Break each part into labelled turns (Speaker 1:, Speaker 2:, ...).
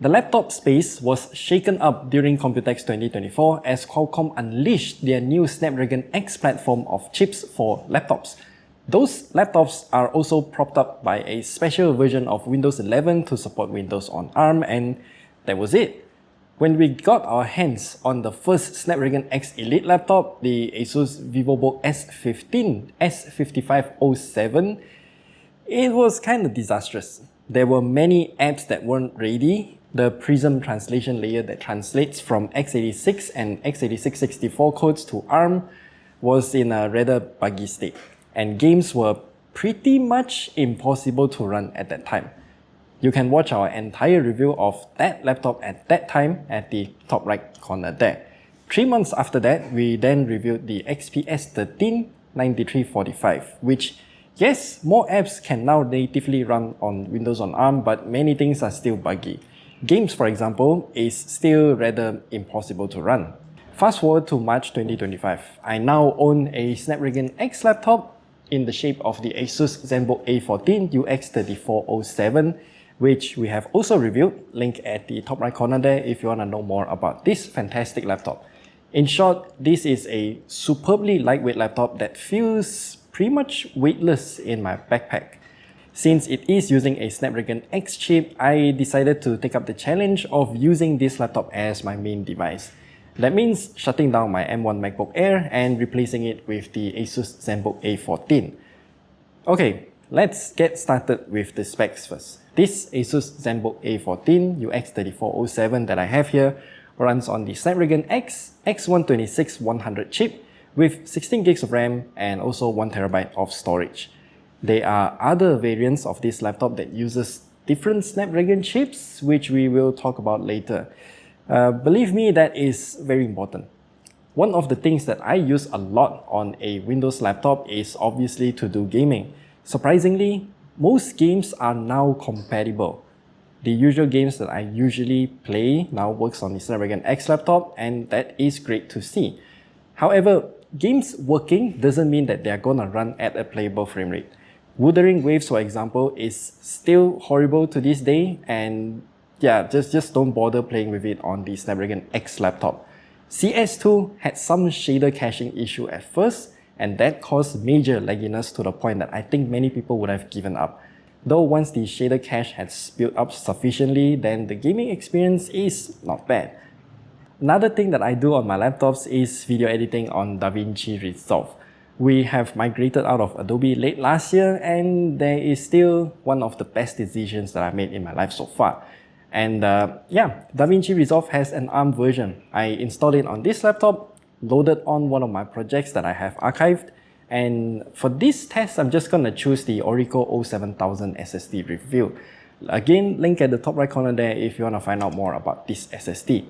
Speaker 1: The laptop space was shaken up during Computex 2024 as Qualcomm unleashed their new Snapdragon X platform of chips for laptops. Those laptops are also propped up by a special version of Windows 11 to support Windows on ARM, and that was it. When we got our hands on the first Snapdragon X Elite laptop, the ASUS VivoBook S15 S5507, it was kind of disastrous. There were many apps that weren't ready. The Prism translation layer that translates from x86 and x86-64 codes to ARM was in a rather buggy state, and games were pretty much impossible to run at that time. You can watch our entire review of that laptop at that time at the top right corner there. 3 months after that, we then reviewed the XPS 13 9345, which, yes, more apps can now natively run on Windows on ARM, but many things are still buggy. Games, for example, is still rather impossible to run. Fast forward to March 2025, I now own a Snapdragon X laptop in the shape of the ASUS Zenbook A14 UX3407, which we have also reviewed. Link at the top right corner there if you want to know more about this fantastic laptop. In short, this is a superbly lightweight laptop that feels pretty much weightless in my backpack. Since it is using a Snapdragon X chip, I decided to take up the challenge of using this laptop as my main device. That means shutting down my M1 MacBook Air and replacing it with the ASUS Zenbook A14. Okay, let's get started with the specs first. This ASUS Zenbook A14 UX3407 that I have here runs on the Snapdragon X X126-100 chip with 16 gigs of RAM and also 1TB of storage. There are other variants of this laptop that uses different Snapdragon chips, which we will talk about later. Believe me, that is very important. One of the things that I use a lot on a Windows laptop is obviously to do gaming. Surprisingly, most games are now compatible. The usual games that I usually play now works on the Snapdragon X laptop, and that is great to see. However, games working doesn't mean that they're gonna run at a playable frame rate. Wuthering Waves, for example, is still horrible to this day, and yeah, just don't bother playing with it on the Snapdragon X laptop. CS2 had some shader caching issue at first, and that caused major lagginess to the point that I think many people would have given up. Though once the shader cache has built up sufficiently, then the gaming experience is not bad. Another thing that I do on my laptops is video editing on DaVinci Resolve. We have migrated out of Adobe late last year, and there is still one of the best decisions that I made in my life so far. And yeah, DaVinci Resolve has an ARM version. I installed it on this laptop, loaded on one of my projects that I have archived, and for this test, I'm just gonna choose the Orico 07000 SSD review. Again, link at the top right corner there if you wanna find out more about this SSD.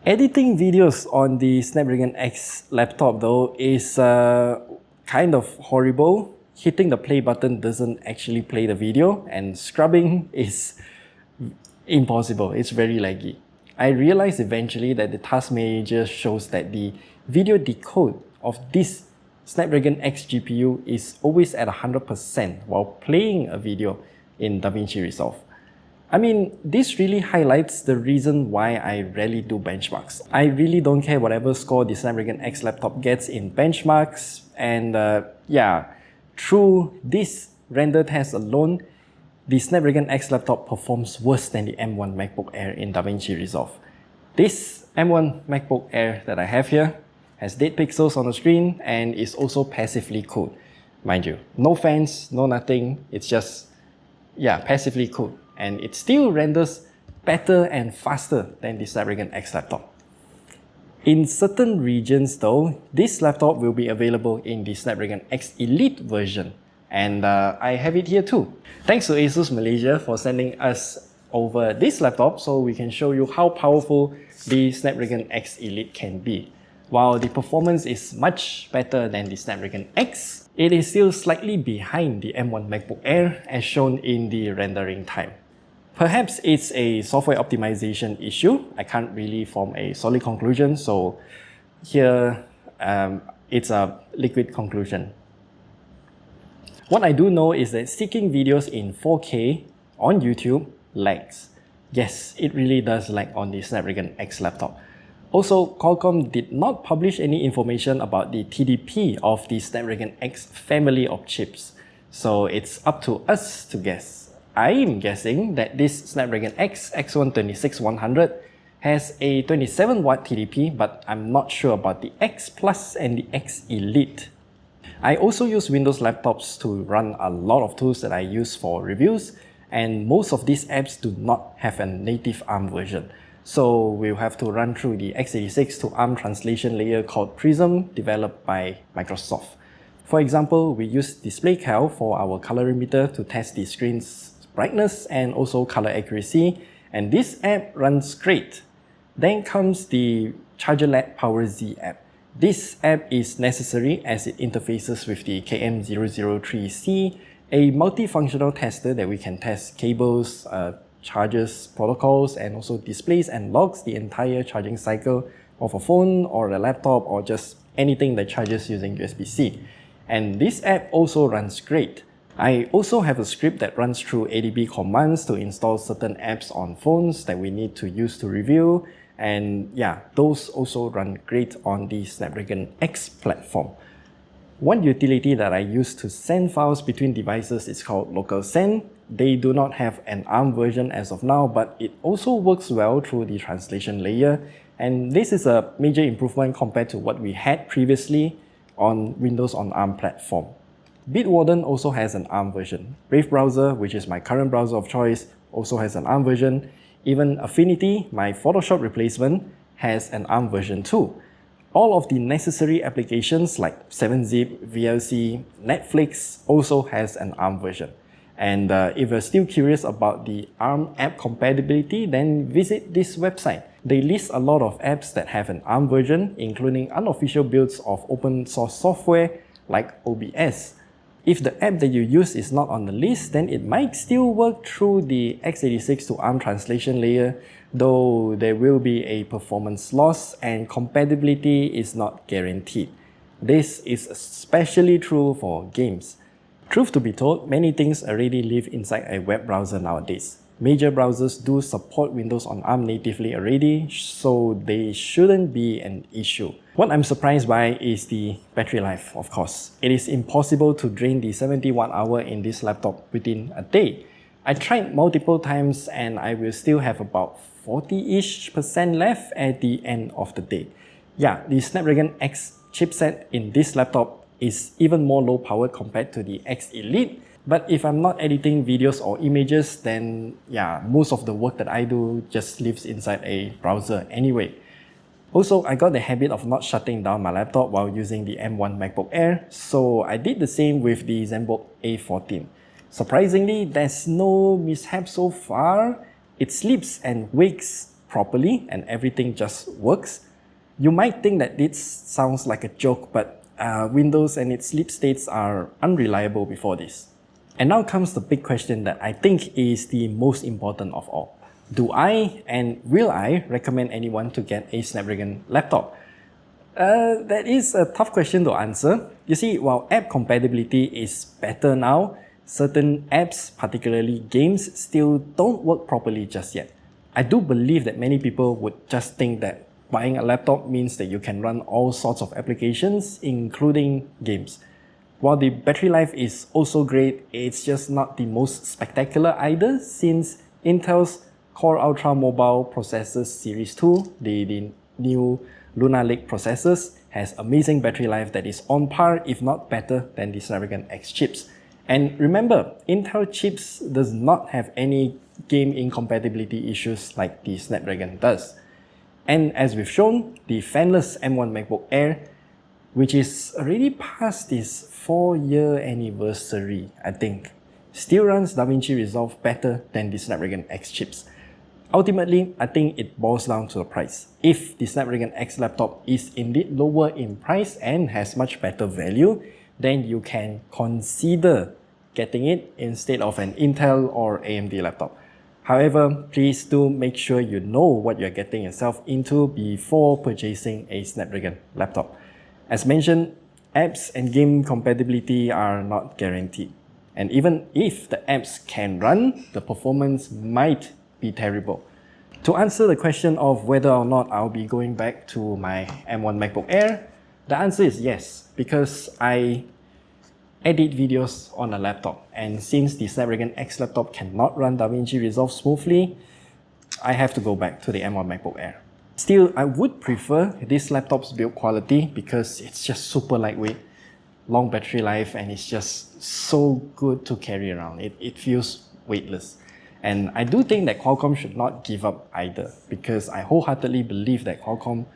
Speaker 1: Editing videos on the Snapdragon X laptop though is kind of horrible. Hitting the play button doesn't actually play the video, and scrubbing is impossible. It's very laggy. I realized eventually that the task manager shows that the video decode of this Snapdragon X GPU is always at 100% while playing a video in DaVinci Resolve. I mean, this really highlights the reason why I rarely do benchmarks. I really don't care whatever score the Snapdragon X laptop gets in benchmarks, and yeah, through this render test alone, the Snapdragon X laptop performs worse than the M1 MacBook Air in DaVinci Resolve. This M1 MacBook Air that I have here has dead pixels on the screen and is also passively cooled. Mind you, no fans, no nothing, it's just, yeah, passively cooled. And it still renders better and faster than the Snapdragon X laptop. In certain regions though, this laptop will be available in the Snapdragon X Elite version, and I have it here too. Thanks to ASUS Malaysia for sending us over this laptop so we can show you how powerful the Snapdragon X Elite can be. While the performance is much better than the Snapdragon X, it is still slightly behind the M1 MacBook Air as shown in the rendering time. Perhaps it's a software optimization issue. I can't really form a solid conclusion, so here it's a liquid conclusion. What I do know is that seeking videos in 4K on YouTube lags. Yes, it really does lag on the Snapdragon X laptop. Also, Qualcomm did not publish any information about the TDP of the Snapdragon X family of chips, so it's up to us to guess. I'm guessing that this Snapdragon X X126-100 has a 27W TDP, but I'm not sure about the X Plus and the X Elite. I also use Windows laptops to run a lot of tools that I use for reviews, and most of these apps do not have a native ARM version. So we'll have to run through the x86 to ARM translation layer called Prism, developed by Microsoft. For example, we use DisplayCal for our colorimeter to test the screen's brightness and also color accuracy, and this app runs great. Then comes the ChargerLab PowerZ app. This app is necessary as it interfaces with the KM003C, a multifunctional tester that we can test cables, chargers, protocols, and also displays and logs the entire charging cycle of a phone or a laptop or just anything that charges using USB-C. And this app also runs great. I also have a script that runs through ADB commands to install certain apps on phones that we need to use to review, and yeah, those also run great on the Snapdragon X platform. One utility that I use to send files between devices is called Local Send. They do not have an ARM version as of now, but it also works well through the translation layer, and this is a major improvement compared to what we had previously on Windows on ARM platform. Bitwarden also has an ARM version. Brave Browser, which is my current browser of choice, also has an ARM version. Even Affinity, my Photoshop replacement, has an ARM version too. All of the necessary applications like 7-Zip, VLC, Netflix also has an ARM version. And if you're still curious about the ARM app compatibility, then visit this website. They list a lot of apps that have an ARM version, including unofficial builds of open source software like OBS. If the app that you use is not on the list, then it might still work through the x86 to ARM translation layer, though there will be a performance loss and compatibility is not guaranteed. This is especially true for games. Truth to be told, many things already live inside a web browser nowadays. Major browsers do support Windows on ARM natively already, so they shouldn't be an issue. What I'm surprised by is the battery life, of course. It is impossible to drain the 70 watt-hour in this laptop within a day. I tried multiple times and I will still have about 40-ish% left at the end of the day. Yeah, the Snapdragon X chipset in this laptop is even more low powered compared to the X Elite. But if I'm not editing videos or images, then yeah, most of the work that I do just lives inside a browser anyway. Also, I got the habit of not shutting down my laptop while using the M1 MacBook Air, so I did the same with the Zenbook A14. Surprisingly, there's no mishap so far. It sleeps and wakes properly and everything just works. You might think that this sounds like a joke, but Windows and its sleep states are unreliable before this. And now comes the big question that I think is the most important of all. Do I and will I recommend anyone to get a Snapdragon laptop? That is a tough question to answer. You see, while app compatibility is better now, certain apps, particularly games, still don't work properly just yet. I do believe that many people would just think that buying a laptop means that you can run all sorts of applications, including games. While the battery life is also great, it's just not the most spectacular either, since Intel's Core Ultra Mobile Processors Series 2, the new Lunar Lake processors, has amazing battery life that is on par, if not better, than the Snapdragon X chips. And remember, Intel chips does not have any game incompatibility issues like the Snapdragon does. And as we've shown, the fanless M1 MacBook Air, which is already past its 4-year anniversary, I think, still runs DaVinci Resolve better than the Snapdragon X chips. Ultimately, I think it boils down to the price. If the Snapdragon X laptop is indeed lower in price and has much better value, then you can consider getting it instead of an Intel or AMD laptop. However, please do make sure you know what you're getting yourself into before purchasing a Snapdragon laptop. As mentioned, apps and game compatibility are not guaranteed. And even if the apps can run, the performance might be terrible. To answer the question of whether or not I'll be going back to my M1 MacBook Air, the answer is yes, because I edit videos on a laptop, and since the Snapdragon X laptop cannot run DaVinci Resolve smoothly, I have to go back to the M1 MacBook Air. Still, I would prefer this laptop's build quality because it's just super lightweight, long battery life, and it's just so good to carry around. It feels weightless. And I do think that Qualcomm should not give up either, because I wholeheartedly believe that Qualcomm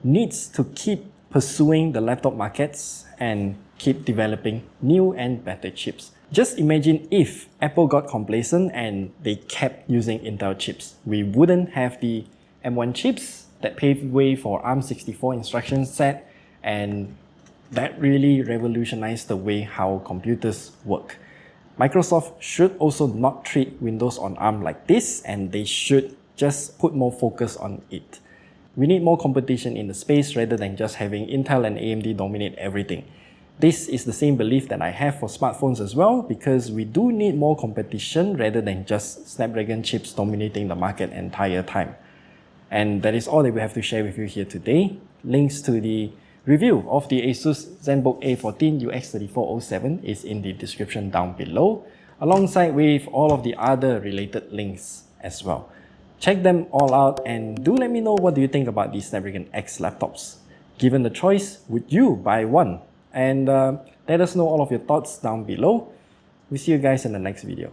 Speaker 1: needs to keep pursuing the laptop markets and keep developing new and better chips. Just imagine if Apple got complacent and they kept using Intel chips. We wouldn't have the M1 chips that paved way for ARM64 instruction set, and that really revolutionized the way how computers work. Microsoft should also not treat Windows on ARM like this, and they should just put more focus on it. We need more competition in the space rather than just having Intel and AMD dominate everything. This is the same belief that I have for smartphones as well, because we do need more competition rather than just Snapdragon chips dominating the market entire time. And that is all that we have to share with you here today. Links to the review of the ASUS Zenbook A14 UX3407 is in the description down below, alongside with all of the other related links as well. Check them all out and do let me know what do you think about these Snapdragon X laptops. Given the choice, would you buy one? And let us know all of your thoughts down below. We'll see you guys in the next video.